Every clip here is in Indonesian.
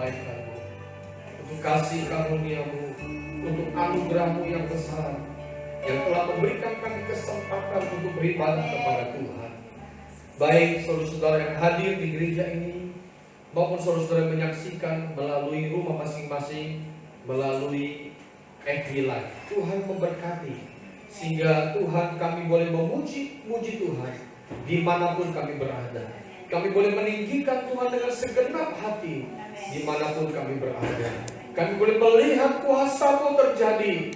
kebaikan-Mu, untuk kasih karunia-Mu, untuk anugerah-Mu yang besar, yang telah memberikan kami kesempatan untuk beribadah kepada Tuhan. Baik saudara-saudara yang hadir di gereja ini, maupun saudara-saudara yang menyaksikan melalui rumah masing-masing, melalui FB Live. Tuhan memberkati, sehingga Tuhan kami boleh memuji Tuhan dimanapun kami berada. Kami boleh meninggikan Tuhan dengan segenap hati dimanapun kami berada. Kami boleh melihat kuasa-Mu terjadi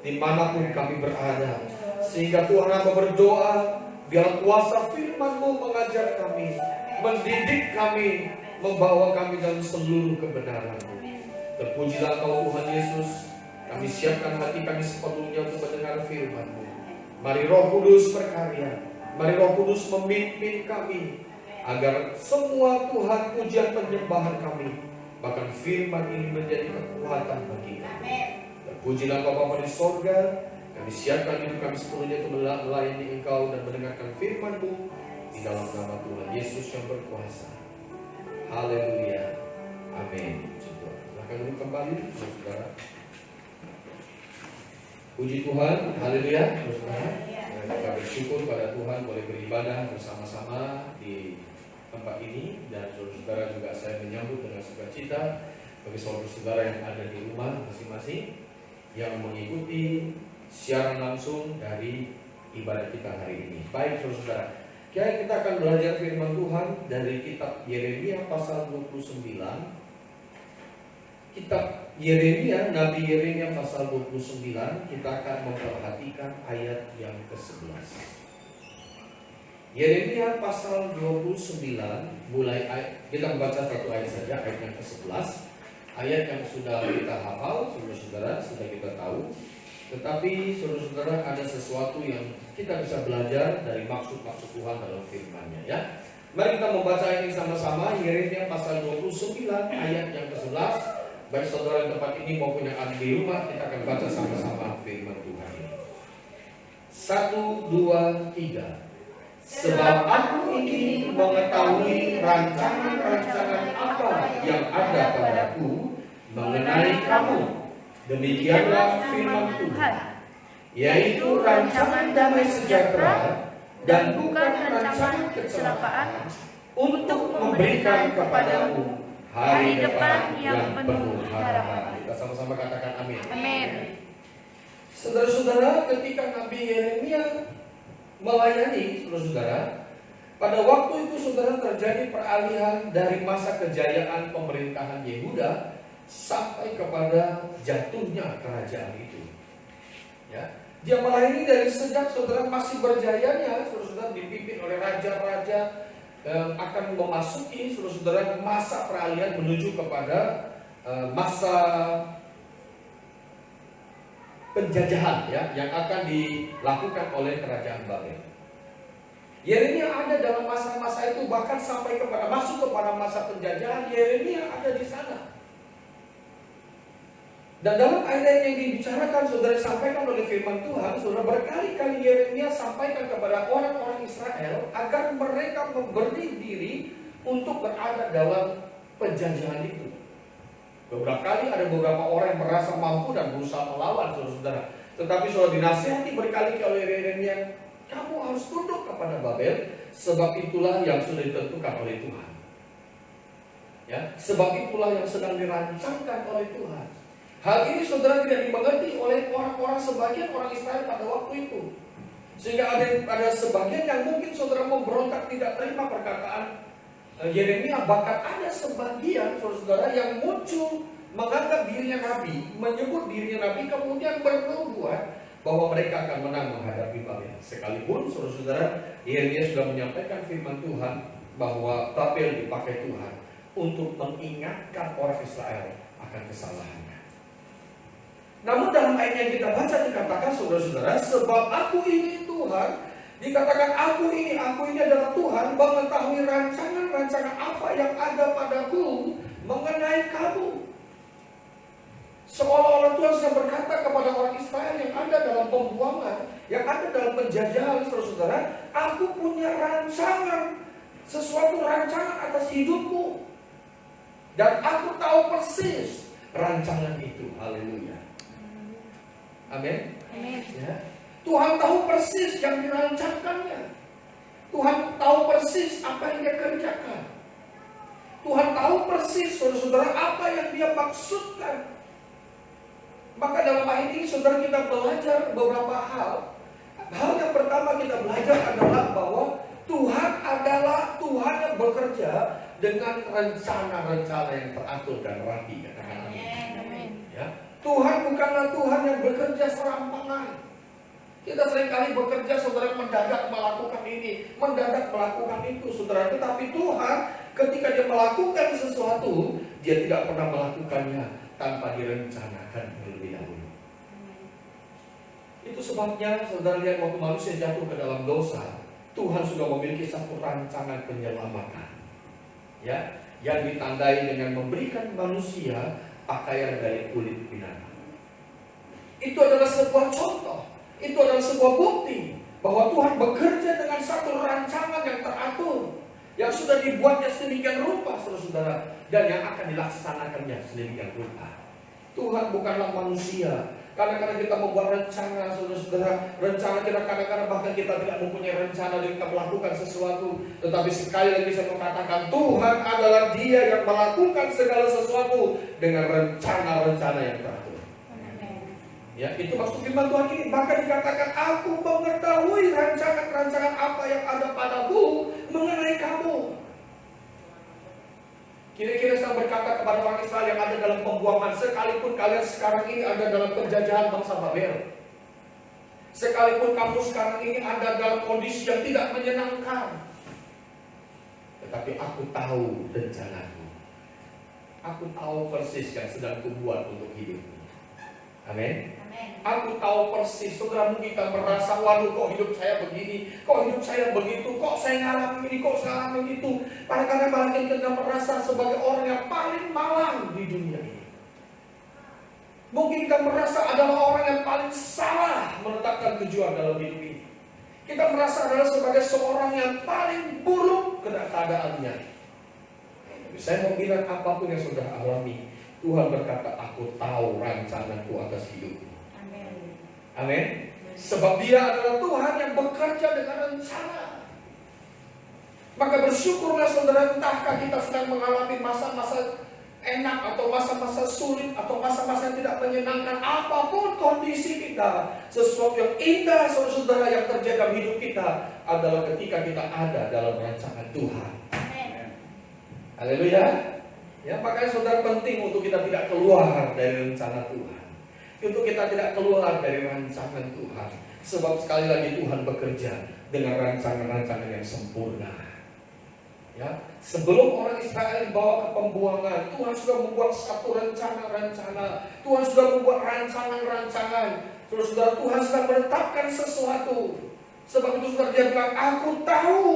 dimanapun kami berada. Sehingga Tuhan, hamba berdoa, biar kuasa firman-Mu mengajar kami, mendidik kami, membawa kami dalam seluruh kebenaran-Mu. Terpujilah Kau Tuhan Yesus. Kami siapkan hati kami sepenuhnya untuk mendengar firman-Mu. Mari Roh Kudus berkarya, mari Roh Kudus memimpin kami, agar semua Tuhan pujian penyembahan kami, bahkan firman ini menjadi kekuatan bagi kami. Terpujilah Kau Bapa di sorga. Kami siapkan hidup kami sepenuhnya untuk melayani Engkau dan mendengarkan firman-Mu di dalam nama Tuhan Yesus yang berkuasa. Haleluya. Amin. Silahkan duduk kembali, saudara. Puji Tuhan. Haleluya, saudara. Kita bersyukur pada Tuhan boleh beribadah bersama-sama di tempat ini, dan saudara-saudara juga saya menyambut dengan sukacita bagi saudara-saudara yang ada di rumah masing-masing yang mengikuti siaran langsung dari ibadah kita hari ini. Baik saudara-saudara, kita akan belajar firman Tuhan dari kitab Yeremia pasal 29. Kitab Yeremia, Nabi Yeremia pasal 29, kita akan memperhatikan ayat yang ke-11. Yeremia pasal 29, mulai ayat, kita membaca satu ayat saja, ayat yang ke-11. Ayat yang sudah kita hafal, saudara-saudara, sudah kita tahu. Tetapi saudara-saudara, ada sesuatu yang kita bisa belajar dari maksud-maksud Tuhan dalam firman-Nya, ya. Mari kita membaca ini sama-sama. Yeremia pasal 29 ayat yang ke-11. Baik saudara yang tempat ini maupun yang ada di rumah, kita akan baca sama-sama firman Tuhan ini. 1, 2, 3. Sebab aku ingin mengetahui rancangan-rancangan apa yang ada padaku mengenai kamu. Demikianlah firman Tuhan, yaitu rancangan damai sejahtera dan bukan rancangan kecelakaan, untuk memberikan kepadamu hari depan yang penuh harapan. Kita sama-sama katakan amin. Amin. Saudara-saudara, ketika Nabi Yeremia melayani, saudara-saudara, pada waktu itu saudara terjadi peralihan dari masa kejayaan pemerintahan Yehuda sampai kepada jatuhnya kerajaan itu. Ya, dia melayani dari sejak saudara masih berjayanya, saudara-saudara, dipimpin oleh raja-raja, akan memasuki saudara-saudara masa peralihan menuju kepada masa penjajahan, ya, yang akan dilakukan oleh kerajaan Babel. Yeremia ada dalam masa-masa itu, bahkan sampai kepada masuk kepada masa penjajahan. Yeremia ada di sana. Dan dalam ayat yang dibicarakan, saudara, disampaikan oleh firman Tuhan, saudara, berkali-kali Yeremia sampaikan kepada orang-orang Israel agar mereka memberi diri untuk berada dalam penjajahan itu. Beberapa kali ada beberapa orang yang merasa mampu dan berusaha melawan, saudara-saudara. Tetapi saudara dinasihati berkali-kali oleh Yeremia, kamu harus tunduk kepada Babel, sebab itulah yang sudah ditentukan oleh Tuhan. Ya, sebab itulah yang sedang dirancangkan oleh Tuhan. Hal ini saudara tidak dimengerti oleh orang-orang, sebagian orang Israel pada waktu itu. Sehingga ada sebagian yang mungkin saudara memberontak, tidak terima perkataan Yeremia. Bahkan ada sebagian saudara yang muncul menganggap dirinya nabi, menyebut dirinya nabi, kemudian bernubuat bahwa mereka akan menang menghadapi Babel. Sekalipun saudara-saudara, Yeremia sudah menyampaikan firman Tuhan bahwa Babel dipakai Tuhan untuk mengingatkan orang Israel akan kesalahannya. Namun dalam ayat yang kita baca dikatakan, saudara-saudara, sebab aku ini Tuhan, dikatakan aku ini adalah Tuhan, mengetahui rancangan-rancangan apa yang ada padaku mengenai kamu. Seolah-olah Tuhan sedang berkata kepada orang Israel yang ada dalam pembuangan, yang ada dalam penjajahan, saudara-saudara, aku punya rancangan, sesuatu rancangan atas hidupmu. Dan aku tahu persis rancangan itu. Haleluya. Amin. Ya. Tuhan tahu persis yang dirancangkannya. Tuhan tahu persis apa yang dia kerjakan. Tuhan tahu persis, saudara-saudara, apa yang dia maksudkan. Maka dalam ayat ini, saudara, kita belajar beberapa hal. Hal yang pertama kita belajar adalah bahwa Tuhan adalah Tuhan yang bekerja dengan rencana-rencana yang teratur dan rapi. Katakan amin. Ya. Tuhan bukanlah Tuhan yang bekerja serampangan. Kita seringkali bekerja, saudara, mendadak melakukan ini, mendadak melakukan itu, saudara. Tetapi Tuhan ketika dia melakukan sesuatu, dia tidak pernah melakukannya tanpa direncanakan terlebih dahulu. Itu sebabnya, saudara, lihat waktu manusia jatuh ke dalam dosa, Tuhan sudah memiliki satu rancangan penyelamatan, ya, yang ditandai dengan memberikan manusia pakaian dari kulit binatang. Itu adalah sebuah contoh, itu adalah sebuah bukti bahwa Tuhan bekerja dengan satu rancangan yang teratur, yang sudah dibuatnya sedemikian rupa, saudara-saudara, dan yang akan dilaksanakannya sedemikian rupa. Tuhan bukanlah manusia. Kadang-kadang kita membuat rencana, saudara-saudara, rencana kita kadang-kadang bahkan kita tidak mempunyai rencana dan kita melakukan sesuatu. Tetapi sekali lagi saya mengatakan, Tuhan adalah Dia yang melakukan segala sesuatu dengan rencana-rencana yang teratur. Ya, itu maksud firman Tuhan ini. Maka dikatakan, aku mengetahui rancangan-rancangan apa yang ada padaku mengenai kamu. Kira-kira saya berkata kepada orang Israel yang ada dalam pembuangan, sekalipun kalian sekarang ini ada dalam penjajahan bangsa Babel, sekalipun kamu sekarang ini ada dalam kondisi yang tidak menyenangkan, tetapi aku tahu rencanaku. Aku tahu persis yang sedang kubuat untuk hidupmu. Amin. Aku tahu persis, saudara, mungkin kita merasa, waduh kok hidup saya begini, kok hidup saya begitu, kok saya ngalamin ini, kok saya ngalamin itu. Kadang-kadang kita merasa sebagai orang yang paling malang di dunia ini. Mungkin kita merasa adalah orang yang paling salah menetapkan tujuan dalam hidup ini. Kita merasa adalah sebagai seorang yang paling buruk keadaannya. Tapi saya mau bilang, apapun yang sudah alami, Tuhan berkata, aku tahu rencanaku atas hidupmu. Amin. Sebab Dia adalah Tuhan yang bekerja dengan rencana. Maka bersyukurlah, saudara, entahkah kita sedang mengalami masa-masa enak atau masa-masa sulit atau masa-masa yang tidak menyenangkan, apapun kondisi kita, sesuatu yang indah, saudara, yang terjadi dalam hidup kita adalah ketika kita ada dalam rancangan Tuhan. Haleluya. Ya, makanya saudara, penting untuk kita tidak keluar dari rencana Tuhan, untuk kita tidak keluar dari rancangan Tuhan. Sebab sekali lagi Tuhan bekerja dengan rancangan-rancangan yang sempurna. Ya, sebelum orang Israel dibawa ke pembuangan, Tuhan sudah membuat satu rencana-rencana. Tuhan sudah membuat rancangan-rancangan. Saudara, Tuhan sudah menetapkan sesuatu. Sebab itu saudara, Dia bilang, aku tahu.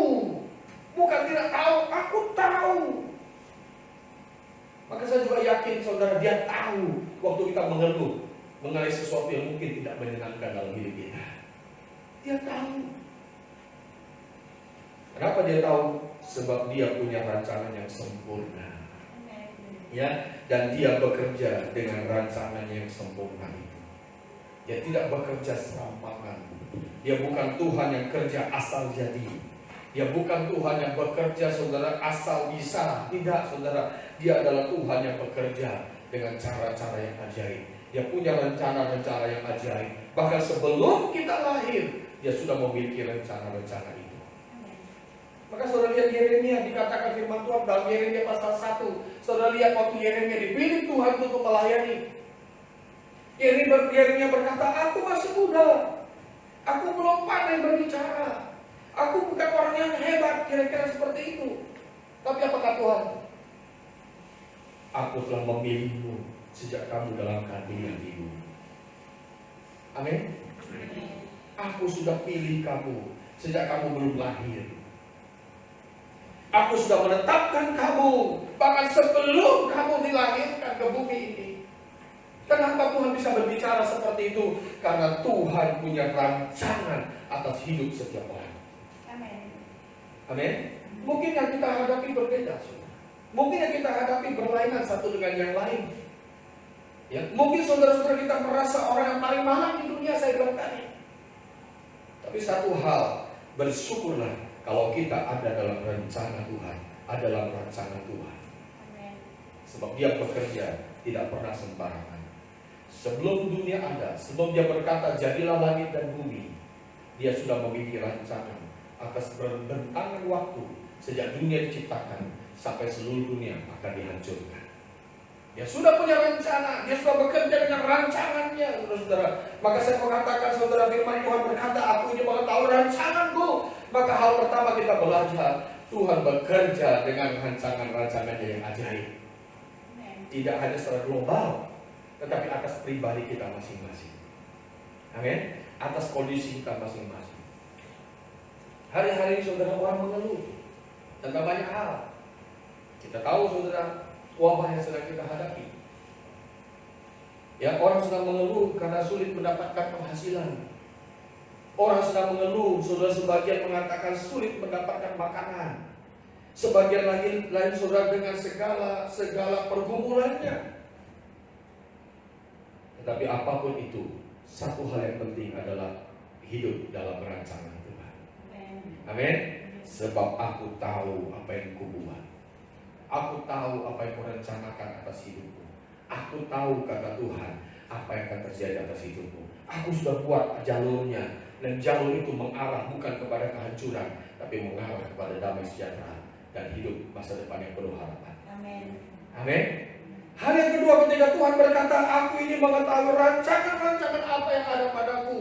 Bukan tidak tahu, aku tahu. Maka saya juga yakin, saudara, Dia tahu waktu kita mengeluh mengenai sesuatu yang mungkin tidak menyenangkan dalam hidup kita. Dia tahu. Kenapa Dia tahu? Sebab Dia punya rancangan yang sempurna. Ya, dan Dia bekerja dengan rancangan yang sempurna itu. Dia tidak bekerja serampangan. Dia bukan Tuhan yang kerja asal jadi. Dia bukan Tuhan yang bekerja, saudara, asal bisa. Tidak, saudara. Dia adalah Tuhan yang bekerja dengan cara-cara yang ajaib. Dia punya rencana-rencana yang ajaib. Bahkan sebelum kita lahir, Dia sudah memiliki rencana-rencana itu. Maka saudara lihat Yeremia, dikatakan firman Tuhan dalam Yeremia pasal 1. Saudara lihat waktu Yeremia dipilih Tuhan untuk melayani. Yeremia berkata, aku masih muda. Aku belum pandai berbicara. Aku bukan orang yang hebat, kira-kira seperti itu. Tapi apa kata Tuhan? Aku telah memilihmu sejak kamu dalam kandungan ibu. Amin. Aku sudah pilih kamu sejak kamu belum lahir. Aku sudah menetapkan kamu bahkan sebelum kamu dilahirkan ke bumi ini. Kenapa Tuhan bisa berbicara seperti itu? Karena Tuhan punya rancangan atas hidup setiap orang. Amin. Mungkin yang kita hadapi berbeda, saudara. Mungkin yang kita hadapi berlainan satu dengan yang lain. Ya, mungkin saudara-saudara kita merasa orang yang paling mahal di dunia, saya bilang tadi. Tapi satu hal, bersyukurlah kalau kita ada dalam rencana Tuhan, ada dalam rancangan Tuhan. Sebab Dia bekerja tidak pernah sembarangan. Sebelum dunia ada, sebelum Dia berkata jadilah langit dan bumi, Dia sudah memiliki rancangan atas berbentangan waktu sejak dunia diciptakan sampai seluruh dunia akan dihancurkan. Dia sudah punya rencana, Dia sudah bekerja dengan rancangannya, saudara-saudara. Maka saya mengatakan, saudara, firman Tuhan berkata, aku ini mengetahui rancanganku. Maka hal pertama kita belajar, Tuhan bekerja dengan rancangan-rancangannya yang ajaib. Tidak hanya secara global, tetapi atas pribadi kita masing-masing. Amin. Atas kondisi kita masing-masing. Hari-hari saudara, orang mengeluh tentang banyak hal. Kita tahu, saudara, wabah yang sedang kita hadapi. Ya, orang sedang mengeluh karena sulit mendapatkan penghasilan. Orang sedang mengeluh, saudara, sebagian mengatakan sulit mendapatkan makanan. Sebagian lain saudara dengan segala pergumulannya. Tetapi apapun itu, satu hal yang penting adalah hidup dalam rancangan Tuhan. Amin. Sebab aku tahu apa yang kubuat. Aku tahu apa yang kurencanakan atas hidupmu. Aku tahu, kata Tuhan, apa yang akan terjadi atas hidupmu. Aku sudah buat jalurnya. Dan jalur itu mengarah bukan kepada kehancuran, tapi mengarah kepada damai sejahtera dan hidup masa depan yang penuh harapan. Amin. Amin. Hal yang kedua, ketika Tuhan berkata, aku ini mengetahui rancangan-rancangan apa yang ada padaku.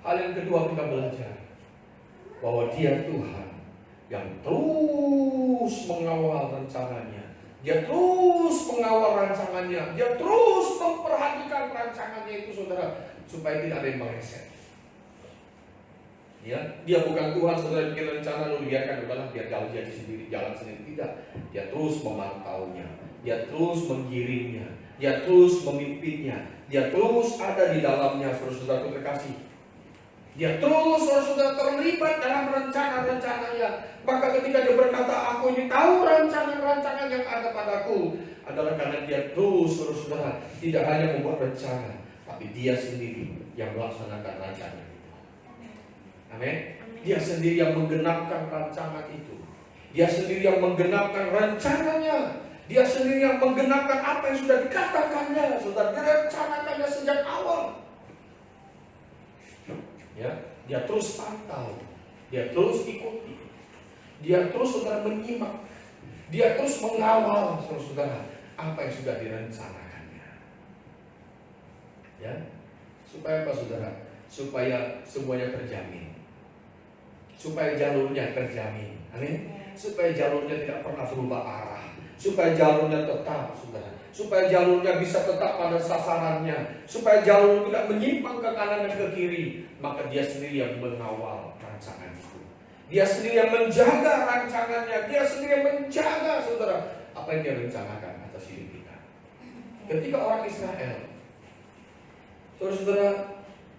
Hal yang kedua, kita belajar bahwa Dia Tuhan yang terus mengawal rancangannya. Dia terus mengawal rancangannya. Dia terus memperhatikan rancangannya itu, saudara, supaya tidak ada yang meleset. Ya, Dia bukan Tuhan, saudara, bikin rencana lalu biarkan udahlah biar jadi sendiri, jalan sendiri. Tidak. Dia terus memantaunya. Dia terus menggiringnya. Dia terus memimpinnya. Dia terus ada di dalamnya, saudara-saudara terkasih. Dia terus, saudara, terlibat dalam rencana-rencananya. Maka ketika Dia berkata, aku ini tahu rancangan-rancangan yang ada padaku, adalah karena Dia terus, saudara, tidak hanya membuat rencana, tapi Dia sendiri yang melaksanakan rancangan itu. Amin. Dia sendiri yang menggenapkan rancangan itu. Dia sendiri yang menggenapkan rencananya. Dia sendiri yang menggenapkan apa yang sudah dikatakannya, saudara. Direncanakannya sejak awal. Ya, Dia terus pantau, Dia terus ikuti, Dia terus, saudara, menyimak, Dia terus mengawal, saudara, apa yang sudah direncanakannya. Ya, supaya apa, saudara? Supaya semuanya terjamin, supaya jalurnya terjamin. Amin. Supaya jalurnya tidak pernah berubah arah, supaya jalurnya tetap, saudara, supaya jalurnya bisa tetap pada sasarannya, supaya jalur tidak menyimpang ke kanan dan ke kiri. Maka Dia sendiri yang mengawal rancangan itu. Dia sendiri yang menjaga rancangannya. Dia sendiri yang menjaga, saudara, apa yang Dia rencanakan atas hidup kita. Ketika orang Israel, saudara-saudara,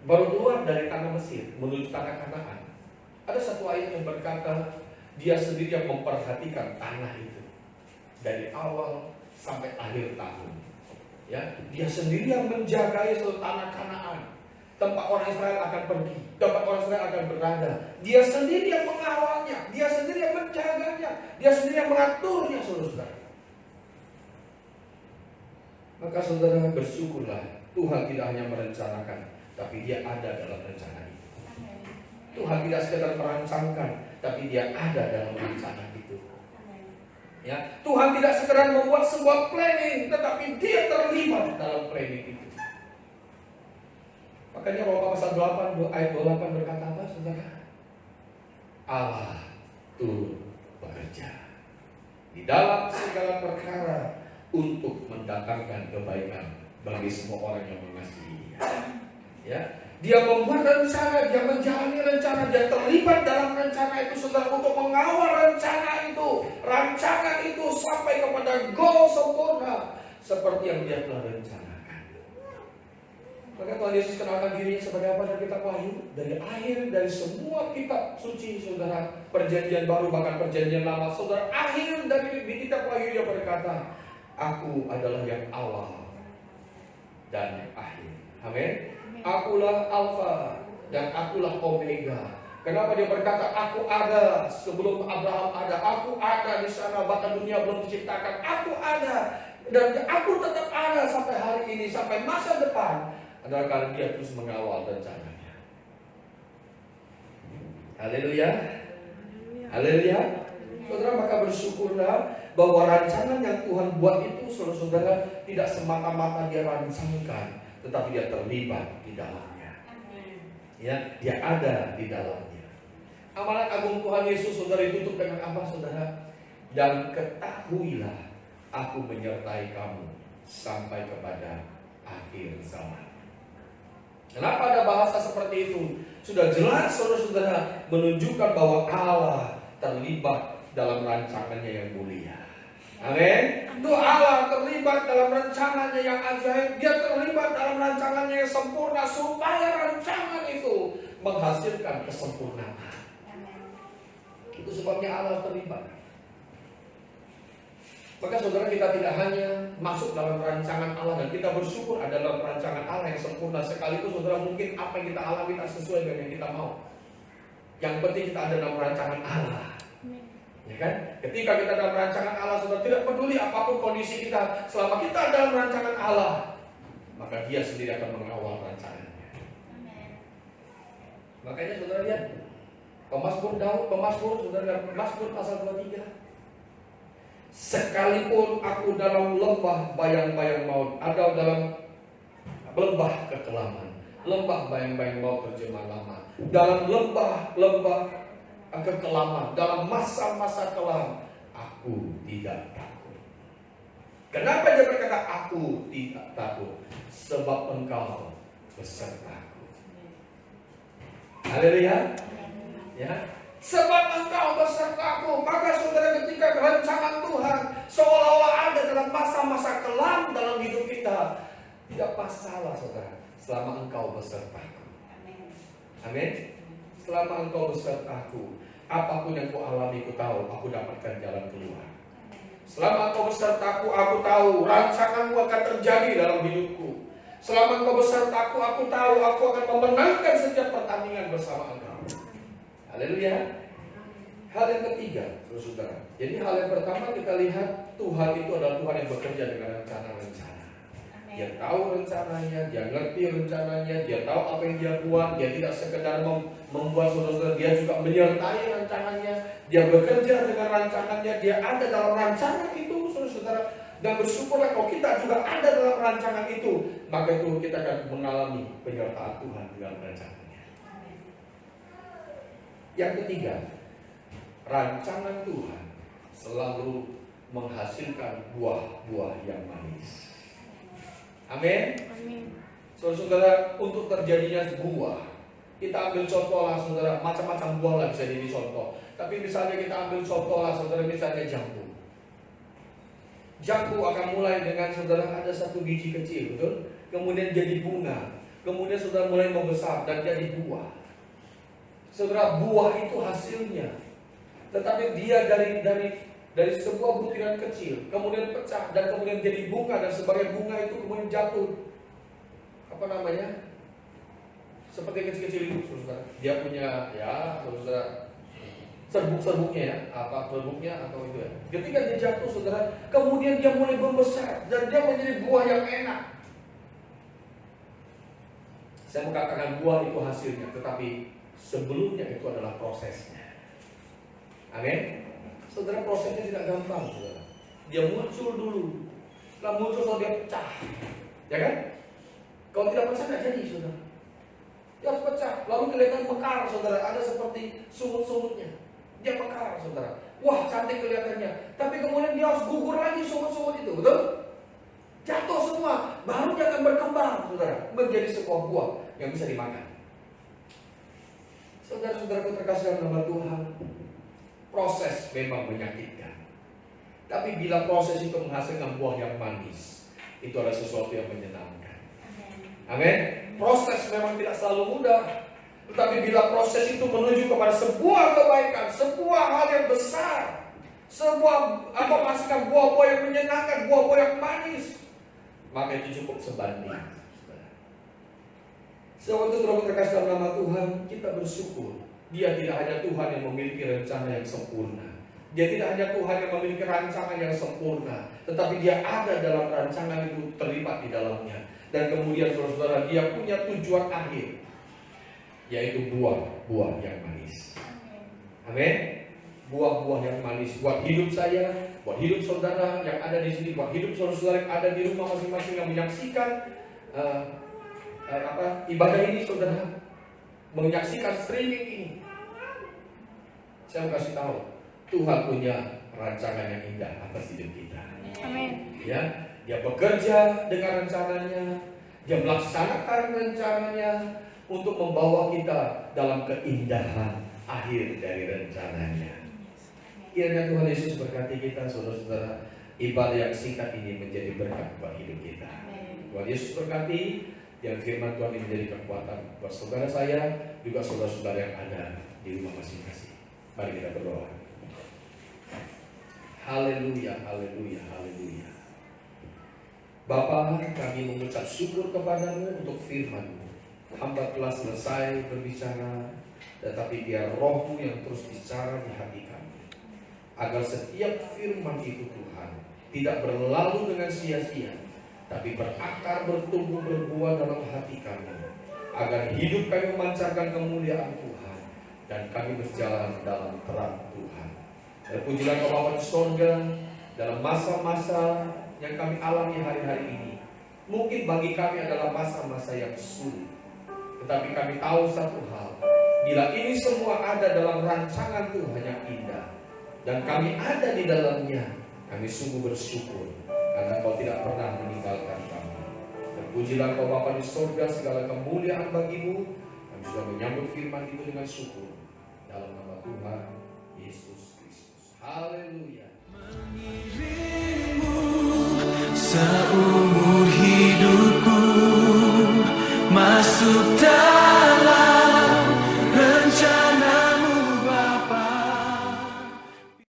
baru keluar dari tanah Mesir menuju tanah Kanaan, ada satu ayat yang berkata, Dia sendiri yang memperhatikan tanah itu dari awal sampai akhir tahun. Ya, Dia sendiri yang menjagai seluruh tanah Kanaan, tempat orang Israel akan pergi, tempat orang Israel akan berada. Dia sendiri yang mengawalnya, Dia sendiri yang menjaganya, Dia sendiri yang mengaturnya, saudara-saudara. Maka saudara, bersyukurlah Tuhan tidak hanya merencanakan, tapi Dia ada dalam rencana itu. Tuhan tidak sekedar merancangkan, tapi Dia ada dalam rencana itu. Ya, Tuhan tidak sekedar membuat sebuah planning, tetapi Dia terlibat dalam planning itu. Makanya Roma pasal 8 ayat 28 berkata apa, saudara? Allah turut bekerja di dalam segala perkara untuk mendatangkan kebaikan bagi semua orang yang mengasihi Dia. Ya, Dia membuat rencana, Dia menjalani rencana, Dia terlibat dalam rencana itu, saudara, untuk mengawal rencana itu, rancangan itu sampai kepada goal sempurna seperti yang Dia telah rencanakan. Maka Tuhan Yesus kenalkan dirinya sebagai apa dalam kitab Wahyu? Dari akhir, dari semua kitab suci, saudara, perjanjian baru bahkan perjanjian lama, saudara, akhir dari di kitab Wahyu dia berkata, aku adalah yang awal dan yang akhir. Amin. Akulah Alfa dan akulah Omega. Kenapa dia berkata, aku ada sebelum Abraham ada, aku ada di sana bahkan dunia belum diciptakan, aku ada dan aku tetap ada sampai hari ini, sampai masa depan. Adalah karena dia terus mengawal rencananya. Haleluya. Haleluya. Saudara, maka bersyukurlah bahwa rancangan yang Tuhan buat itu, saudara, tidak semata-mata dia rancangkan, tetapi dia terlibat di dalamnya. Ya, dia ada di dalamnya. Amanat agung Tuhan Yesus, saudara, ditutup dengan apa, saudara? Dan ketahuilah, aku menyertai kamu sampai kepada akhir zaman. Kenapa ada bahasa seperti itu? Sudah jelas saudara-saudara menunjukkan bahwa Allah terlibat dalam rancangannya yang mulia. Amin. Itu Allah terlibat dalam rancangannya yang ajaib. Dia terlibat dalam rancangannya yang sempurna supaya rancangan itu menghasilkan kesempurnaan. Itu sebabnya Allah terlibat. Maka saudara, kita tidak hanya masuk dalam rancangan Allah dan kita bersyukur ada dalam rancangan Allah yang sempurna, sekaligus saudara mungkin apa yang kita alami tak sesuai dengan yang kita mau. Yang penting kita ada dalam rancangan Allah. Ya kan? Ketika kita dalam rancangan Allah, saudara, tidak peduli apapun kondisi kita, selama kita dalam rancangan Allah, maka Dia sendiri akan mengawal rancangannya. Makanya saudara lihat Pemasmur Daud, saudara, Mazmur pasal 23. Sekalipun aku dalam lembah bayang-bayang maut, ada dalam lembah kekelaman, lembah bayang-bayang maut terjemah lama, dalam lembah kekelaman, dalam masa-masa kelam, aku tidak takut. Kenapa dia berkata aku tidak takut? Sebab engkau besertaku. Haleluya. Ya. Sebab engkau besertaku. Maka saudara, ketika rancangan Tuhan seolah-olah ada dalam masa-masa kelam dalam hidup kita, tidak masalah saudara, selama engkau besertaku. Amin. Selama engkau besertaku, apapun yang ku alami, ku tahu aku dapatkan jalan keluar. Selama engkau besertaku, aku tahu rancanganmu akan terjadi dalam hidupku. Selama engkau besertaku, aku tahu aku akan memenangkan setiap pertandingan bersama engkau. Haleluya. Hal yang ketiga, saudara. Jadi hal yang pertama kita lihat Tuhan itu adalah Tuhan yang bekerja dengan rencana-rencana. Dia tahu rencananya, dia ngerti rencananya, dia tahu apa yang dia buat. Dia tidak sekedar membuat saudara-saudara, dia juga menyertai rancangannya. Dia bekerja dengan rancangannya, dia ada dalam rancangan itu, saudara-saudara. Dan bersyukurlah kalau kita juga ada dalam rancangan itu, maka itu kita akan mengalami penyertaan Tuhan dalam rancangannya. Yang ketiga, rancangan Tuhan selalu menghasilkan buah-buah yang manis. Amin. Saudara, untuk terjadinya buah, kita ambil contoh lah saudara, macam-macam buah lah bisa jadi contoh. Tapi misalnya kita ambil contoh lah saudara, misalnya jambu. Jambu akan mulai dengan saudara ada satu biji kecil, betul? Kemudian jadi bunga, kemudian saudara mulai membesar dan jadi buah. Saudara, buah itu hasilnya. Tetapi dia dari sebuah butiran kecil, kemudian pecah dan kemudian jadi bunga, dan sebagai bunga itu kemudian jatuh. Apa namanya? Seperti kecil-kecil itu, saudara. Dia punya ya, saudara, serbuk-serbuknya ya, apa serbuknya atau itu ya. Ketika dia jatuh, saudara, kemudian dia mulai membesar dan dia menjadi buah yang enak. Saya mengatakan buah itu hasilnya, tetapi sebelumnya itu adalah prosesnya. Amin. Saudara, prosesnya tidak gampang, saudara. Dia muncul dulu. Setelah muncul, kalau dia pecah, ya kan? Kalau tidak pecah nggak jadi, saudara. Dia harus pecah. Lalu kelihatan mekar, saudara. Ada seperti sumut-sumutnya. Dia mekar, saudara. Wah, cantik kelihatannya. Tapi kemudian dia harus gugur lagi sumut-sumut itu, betul? Jatuh semua. Baru dia akan berkembang, saudara, menjadi sebuah buah yang bisa dimakan. Saudara-saudaraku terkasih dalam nama Tuhan, proses memang menyakitkan. Tapi bila proses itu menghasilkan buah yang manis, itu adalah sesuatu yang menyenangkan. Amin. Proses memang tidak selalu mudah, tetapi bila proses itu menuju kepada sebuah kebaikan, sebuah hal yang besar, sebuah menghasilkan buah-buah yang menyenangkan, buah-buah yang manis, maka itu cukup sebanding. Sewaktu saudara terkasih dalam nama Tuhan, kita bersyukur. Dia tidak hanya Tuhan yang memiliki rencana yang sempurna. Dia tidak hanya Tuhan yang memiliki rancangan yang sempurna, tetapi Dia ada dalam rancangan itu, terlibat di dalamnya. Dan kemudian saudara-saudara, Dia punya tujuan akhir, yaitu buah-buah yang manis. Amin. Buah-buah yang manis buat hidup saya, buat hidup saudara yang ada di sini, buat hidup saudara-saudara yang ada di rumah masing-masing yang menyaksikan ibadah ini, saudara, menyaksikan streaming ini. Saya mau kasih tahu, Tuhan punya rancangan yang indah atas hidup kita. Amin. Ya, Dia bekerja dengan rencananya, Dia melaksanakan rencananya untuk membawa kita dalam keindahan akhir dari rencananya. Kiranya Tuhan Yesus berkati kita, saudara-saudara. Ibadah yang singkat ini menjadi berkat buat hidup kita. Tuhan Yesus berkati, dan firman Tuhan ini menjadi kekuatan buat saudara saya, juga saudara-saudara yang ada di rumah masing-masing. Mari kita berdoa. Haleluya, haleluya, haleluya. Bapa, kami mengucap syukur kepadamu untuk firman-Mu. Hamba telah selesai berbicara, tetapi biar Roh-Mu yang terus bicara di hati kami, agar setiap firman itu, Tuhan, tidak berlalu dengan sia-sia, tapi berakar, bertumbuh, berbuah dalam hati kami, agar hidup kami memancarkan kemuliaan Tuhan, dan kami berjalan dalam terang Tuhan. Terpujilah Kau Bapa di sorga, dalam masa-masa yang kami alami hari-hari ini. Mungkin bagi kami adalah masa-masa yang sulit, tetapi kami tahu satu hal, bila ini semua ada dalam rancangan Tuhan yang indah, dan kami ada di dalamnya, kami sungguh bersyukur, karena Kau tidak pernah meninggalkan kami. Terpujilah Kau Bapa di sorga, segala kemuliaan bagi-Mu. Kami sudah menyambut firman itu dengan syukur, dalam nama Tuhan Yesus Kristus. Haleluya. Mengiringmu seumur hidupku, masuk